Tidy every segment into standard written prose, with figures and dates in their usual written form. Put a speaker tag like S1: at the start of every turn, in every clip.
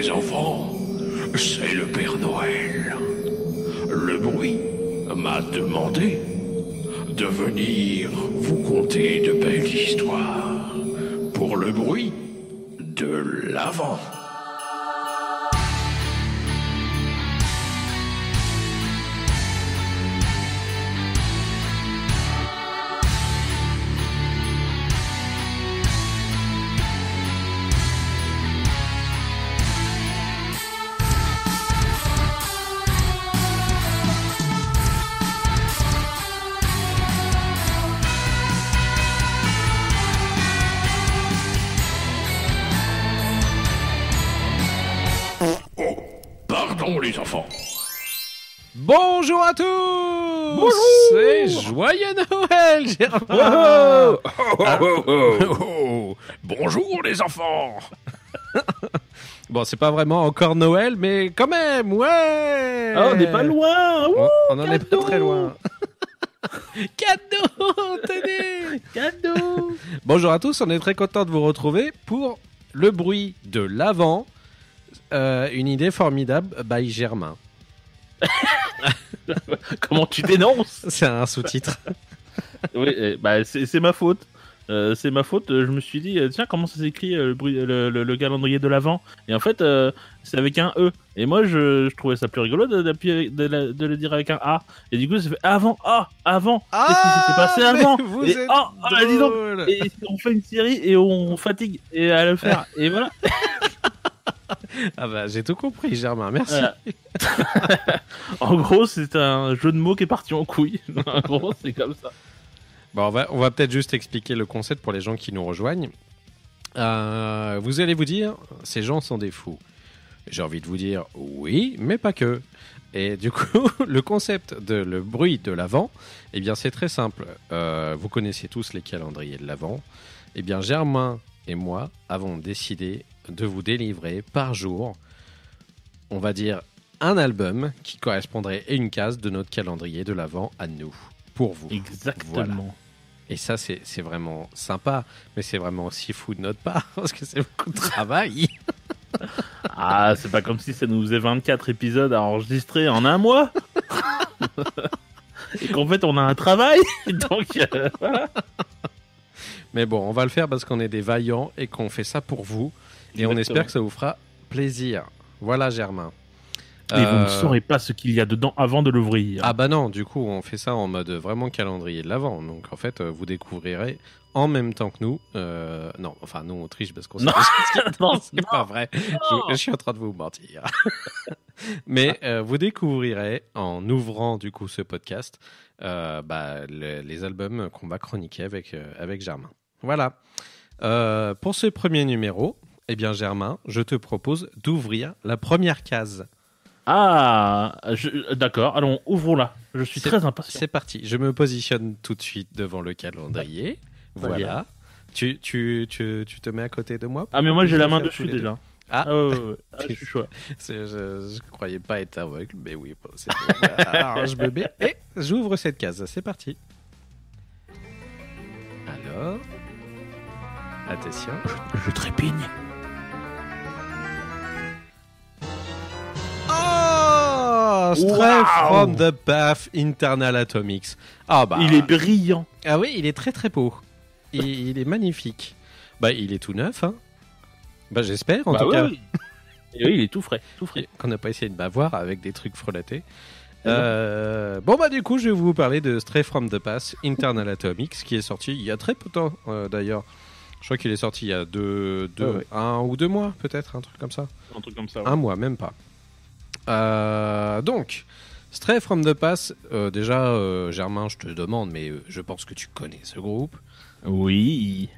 S1: les enfants, c'est le Père Noël. Le bruit m'a demandé de venir vous conter de belles histoires pour le bruit de l'Avent. Pardon les enfants.
S2: Bonjour à tous.
S3: Bonjour.
S2: C'est joyeux Noël, Gérard.
S1: Bonjour les enfants.
S2: Bon, c'est pas vraiment encore Noël, mais quand même, ouais.
S3: Ah, on n'est pas loin.
S2: On en est pas très loin. Cadeau, tenez.
S3: Cadeau.
S2: Bonjour à tous, on est très content de vous retrouver pour le bruit de l'Avent. Une idée formidable by Germain.
S3: Comment tu dénonces?
S2: C'est un sous-titre.
S3: Oui, c'est ma faute. C'est ma faute. Je me suis dit, tiens, comment ça s'écrit le calendrier de l'Avent? Et en fait, c'est avec un E. Et moi, je trouvais ça plus rigolo de le dire avec un A. Et du coup, ça fait avant. Qu'est-ce qui s'était passé avant?
S2: Vous
S3: Et
S2: êtes
S3: dis donc.
S2: drôle.
S3: Et on fait une série et on fatigue et à le faire. Et voilà.
S2: Ah bah, j'ai tout compris, Germain, merci.
S3: Voilà. En gros, c'est un jeu de mots qui est parti en couille. En gros, c'est comme ça.
S2: Bon, on va peut-être juste expliquer le concept pour les gens qui nous rejoignent. Vous allez vous dire, ces gens sont des fous. J'ai envie de vous dire, oui, mais pas que. Et du coup, le concept de le bruit de l'Avent, eh bien, c'est très simple. Vous connaissez tous les calendriers de l'Avent. Eh bien, Germain et moi avons décidé de vous délivrer par jour, on va dire, un album qui correspondrait à une case de notre calendrier de l'Avent à nous, pour vous.
S3: Exactement.
S2: Voilà. Et ça, c'est vraiment sympa, mais c'est vraiment aussi fou de notre part, parce que c'est beaucoup de travail.
S3: Ah, c'est pas comme si ça nous faisait 24 épisodes à enregistrer en un mois. Et qu'en fait, on a un travail. Donc, voilà.
S2: Mais bon, on va le faire parce qu'on est des vaillants et qu'on fait ça pour vous. Et on espère que ça vous fera plaisir. Voilà, Germain.
S3: Et vous ne saurez pas ce qu'il y a dedans avant de l'ouvrir.
S2: Ah bah non, du coup, on fait ça en mode vraiment calendrier de l'Avent. Donc, en fait, vous découvrirez en même temps que nous. Non, enfin, nous, on triche parce qu'on sait
S3: Non,
S2: c'est pas vrai. Je suis en train de vous mentir. Mais vous découvrirez, en ouvrant, du coup, ce podcast, les albums qu'on va chroniquer avec Germain. Voilà. Pour ce premier numéro, eh bien, Germain, je te propose d'ouvrir la première case.
S3: Ah, d'accord. Allons, ouvrons-la. Je suis très impatient.
S2: C'est parti. Je me positionne tout de suite devant le calendrier. Voilà. Tu te mets à côté de moi?
S3: Ah, mais moi, j'ai la main dessus déjà.
S2: Ah,
S3: ouais. Je suis chaud.
S2: Je croyais pas être aveugle, mais oui. Bon, alors, je me mets et j'ouvre cette case. C'est parti. Alors, attention.
S3: Je trépigne.
S2: Oh, Stray from the Path Internal Atomics. Ah bah.
S3: Il est brillant.
S2: Ah oui, il est très très beau. Il est magnifique. Bah, il est tout neuf, hein. Bah, j'espère en tout cas.
S3: Oui. Et oui, il est tout frais.
S2: Qu'on n'a pas essayé de m'avoir avec des trucs frelatés. Bon bah du coup, je vais vous parler de Stray from the Path Internal Atomics, qui est sorti il y a très peu de temps d'ailleurs. Je crois qu'il est sorti il y a 1 ou 2 mois peut-être, un truc comme ça.
S3: Un truc comme ça. Ouais.
S2: 1 mois, même pas. Donc, Stray from the Path, déjà, Germain, je te demande, mais je pense que tu connais ce groupe.
S3: Oui.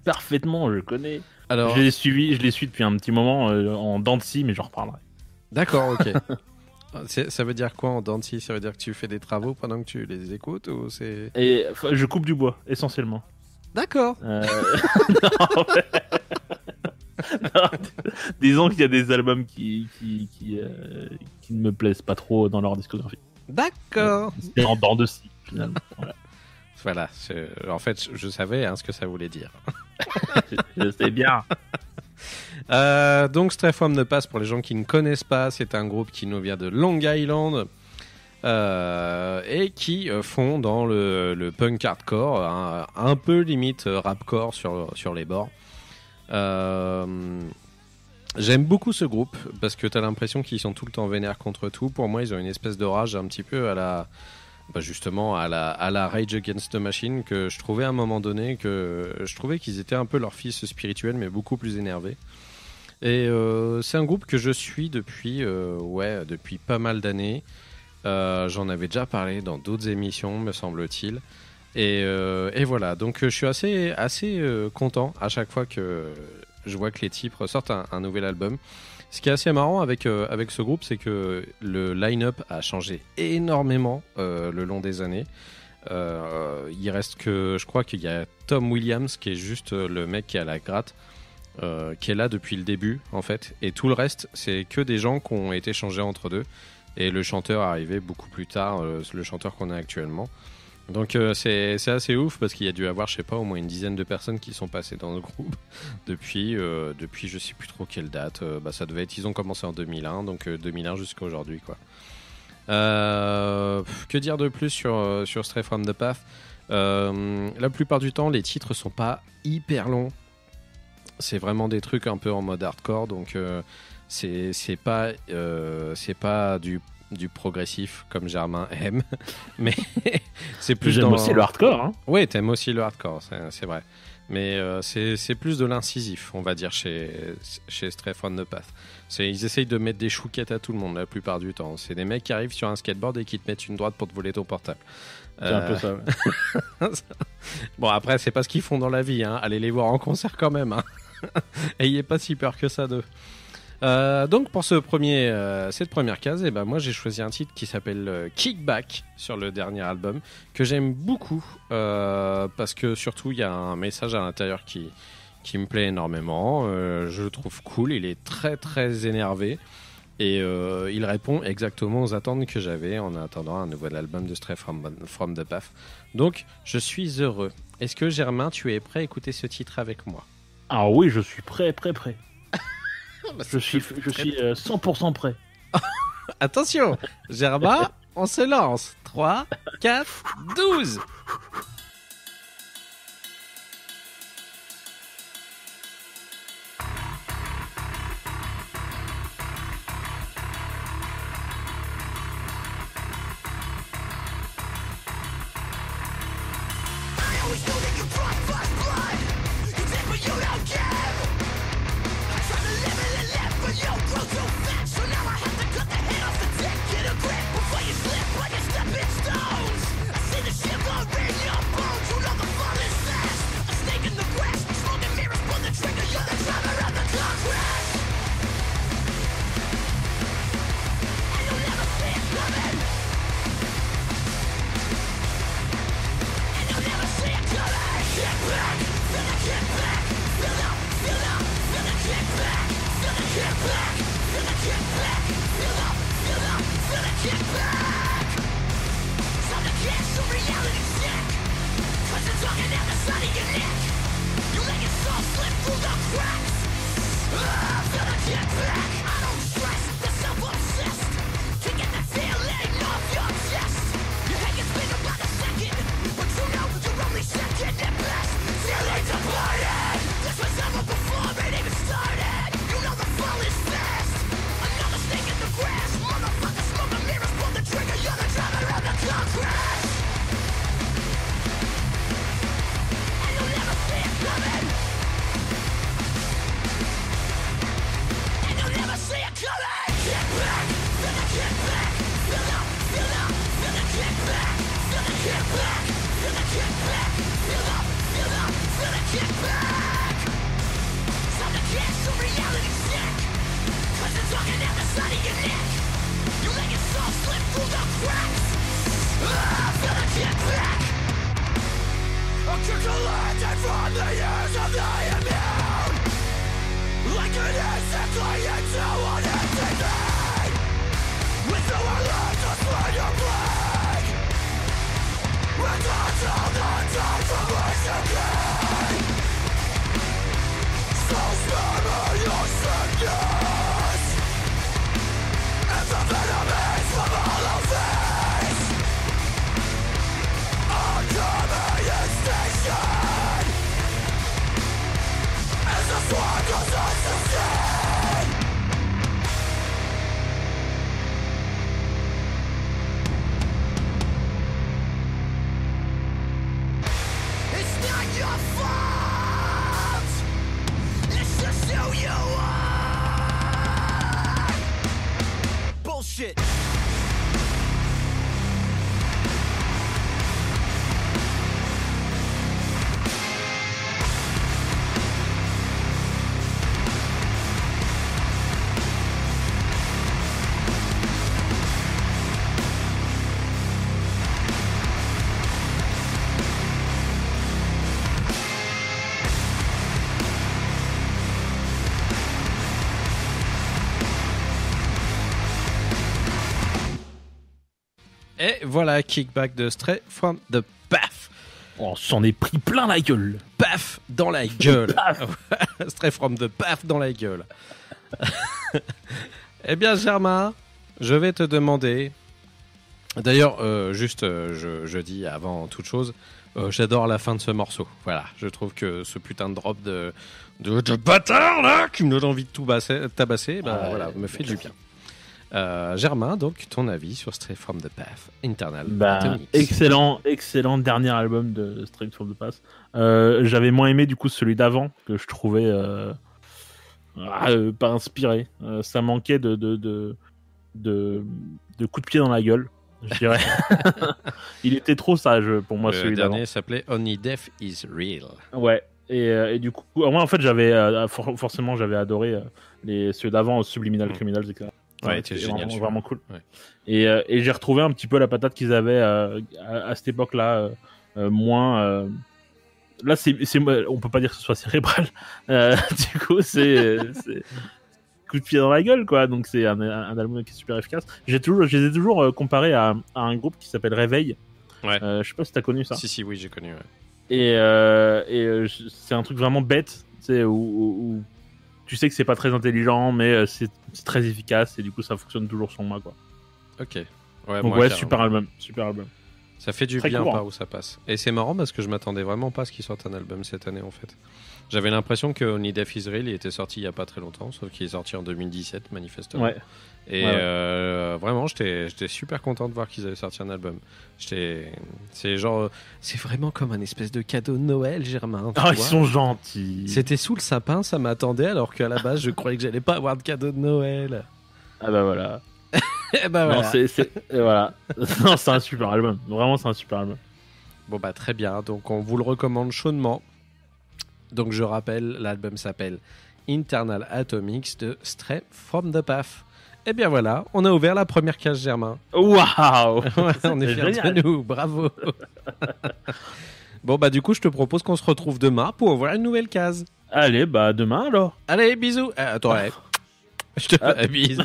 S3: Parfaitement, je connais.
S2: Alors,
S3: je les suis depuis un petit moment en dents de scie, mais j'en reparlerai.
S2: D'accord, ok. Ça veut dire quoi en dents de scie? Ça veut dire que tu fais des travaux pendant que tu les écoutes ou c'est...
S3: Et je coupe du bois, essentiellement.
S2: D'accord.
S3: Non, disons qu'il y a des albums qui ne me plaisent pas trop dans leur discographie.
S2: D'accord.
S3: C'est en dents de scie, finalement.
S2: Voilà. En fait, je savais ce que ça voulait dire.
S3: Je sais bien.
S2: Donc Stray from the Past, pour les gens qui ne connaissent pas, c'est un groupe qui nous vient de Long Island et qui font dans le punk hardcore, un peu limite rapcore sur les bords. J'aime beaucoup ce groupe parce que t'as l'impression qu'ils sont tout le temps vénères contre tout. Pour moi, ils ont une espèce de rage un petit peu à la... justement à la Rage Against the Machine, que je trouvais à un moment donné que je trouvais qu'ils étaient un peu leur fils spirituel, mais beaucoup plus énervés. Et c'est un groupe que je suis depuis pas mal d'années. J'en avais déjà parlé dans d'autres émissions, me semble-t-il. Et voilà, donc je suis assez content à chaque fois que je vois que les types ressortent un nouvel album. Ce qui est assez marrant avec ce groupe, c'est que le line-up a changé énormément le long des années. Il reste que, je crois qu'il y a Tom Williams qui est juste le mec qui est à la gratte, qui est là depuis le début en fait. Et tout le reste, c'est que des gens qui ont été changés entre deux. Et le chanteur est arrivé beaucoup plus tard, le chanteur qu'on a actuellement. Donc c'est assez ouf parce qu'il y a dû avoir, je sais pas, au moins une dizaine de personnes qui sont passées dans le groupe depuis je sais plus trop quelle date. Ça devait être, ils ont commencé en 2001, donc 2001 jusqu'à aujourd'hui quoi. Que dire de plus sur Stray from the Path? La plupart du temps, les titres sont pas hyper longs. C'est vraiment des trucs un peu en mode hardcore, donc c'est pas du progressif comme Germain aime, mais c'est plus
S3: J'aime aussi le hardcore, hein.
S2: Oui, t'aimes aussi le hardcore, c'est vrai, mais c'est plus de l'incisif, on va dire, chez Stray from the Path. Ils essayent de mettre des chouquettes à tout le monde la plupart du temps. C'est des mecs qui arrivent sur un skateboard et qui te mettent une droite pour te voler ton portable.
S3: C'est un peu ça, ouais.
S2: Bon, après, c'est pas ce qu'ils font dans la vie, hein. Allez les voir en concert quand même, hein. Ayez pas si peur que ça d'eux. Donc pour cette première case, moi j'ai choisi un titre qui s'appelle Kickback sur le dernier album, que j'aime beaucoup parce que surtout il y a un message à l'intérieur qui me plaît énormément. Je le trouve cool, il est très très énervé et il répond exactement aux attentes que j'avais en attendant un nouvel album de Stray from the Path. Donc je suis heureux. Est-ce que Germain, tu es prêt à écouter ce titre avec moi?
S3: Ah oui, je suis prêt. Je suis 100% prêt.
S2: Attention, Germain, on se lance. 3, 4, 12.
S4: So spare me your your fault. It's just who you are. Bullshit.
S2: Et voilà, kickback de Stray from the Path.
S3: On s'en est pris plein la gueule.
S2: Paf dans la gueule. Stray from the Path dans la gueule. Eh bien, Germain, je vais te demander. D'ailleurs, je dis avant toute chose, j'adore la fin de ce morceau. Voilà, je trouve que ce putain de drop de bâtard là, qui me donne envie de tout tabasser, voilà, me fait du bien. Germain, donc ton avis sur Stray from the Path, Internal Atomics.
S3: Excellent dernier album de Stray from the Path. J'avais moins aimé du coup celui d'avant, que je trouvais pas inspiré. Ça manquait de coups de pied dans la gueule, je dirais. Il était trop sage pour moi, celui d'avant.
S2: Le dernier s'appelait Only Death is Real.
S3: Ouais. Et du coup, moi en fait j'avais forcément j'avais adoré ceux d'avant, Subliminal Criminals, etc.
S2: Ouais, c'était génial,
S3: vraiment cool.
S2: Ouais.
S3: Et j'ai retrouvé un petit peu la patate qu'ils avaient à cette époque-là, moins. Là, on peut pas dire que ce soit cérébral. Du coup, c'est coup de pied dans la gueule, quoi. Donc c'est un album qui est super efficace. Je les ai toujours comparés à un groupe qui s'appelle Réveil.
S2: Ouais.
S3: Je sais pas si t'as connu ça.
S2: Si, oui, j'ai connu. Ouais.
S3: Et c'est un truc vraiment bête, tu sais, où tu sais que c'est pas très intelligent, mais c'est très efficace et du coup ça fonctionne toujours sur moi, quoi.
S2: Ok. Ouais,
S3: donc
S2: moi,
S3: ouais, super album.
S2: Ça fait du
S3: très
S2: bien
S3: court,
S2: par où ça passe. Et c'est marrant parce que je m'attendais vraiment pas à ce qu'il sorte un album cette année en fait. J'avais l'impression que Only Death is Real il était sorti il y a pas très longtemps, sauf qu'il est sorti en 2017 manifestement.
S3: Ouais.
S2: Et vraiment, j'étais super content de voir qu'ils avaient sorti un album. C'est vraiment comme un espèce de cadeau de Noël, Germain.
S3: Ils sont gentils.
S2: C'était sous le sapin, ça m'attendait, alors qu'à la base, je croyais que j'allais pas avoir de cadeau de Noël.
S3: Ah bah voilà.
S2: Et bah voilà.
S3: Non, voilà. Non, c'est un super album. Vraiment, c'est un super album.
S2: Bon bah très bien, donc on vous le recommande chaudement. Donc je rappelle, l'album s'appelle Internal Atomics de Stray from the Path. Et bien voilà, on a ouvert la première case, Germain.
S3: Waouh.
S2: On est fiers de nous, bravo. Bon bah du coup, je te propose qu'on se retrouve demain pour ouvrir une nouvelle case.
S3: Allez, bah demain alors.
S2: Allez, bisous. Attends, allez. Je te bise.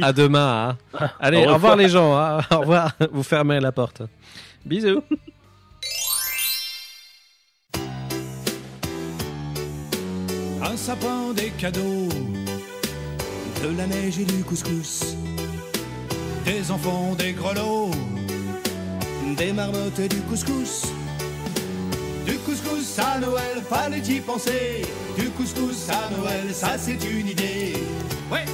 S2: À demain. Hein. Allez, au revoir les gens. Hein. Au revoir. Vous fermez la porte. Bisous.
S4: Un sapin, des cadeaux, de la neige et du couscous, des enfants, des grelots, des marmottes et du couscous. Du couscous à Noël, fallait y penser. Du couscous à Noël, ça c'est une idée. Ouais.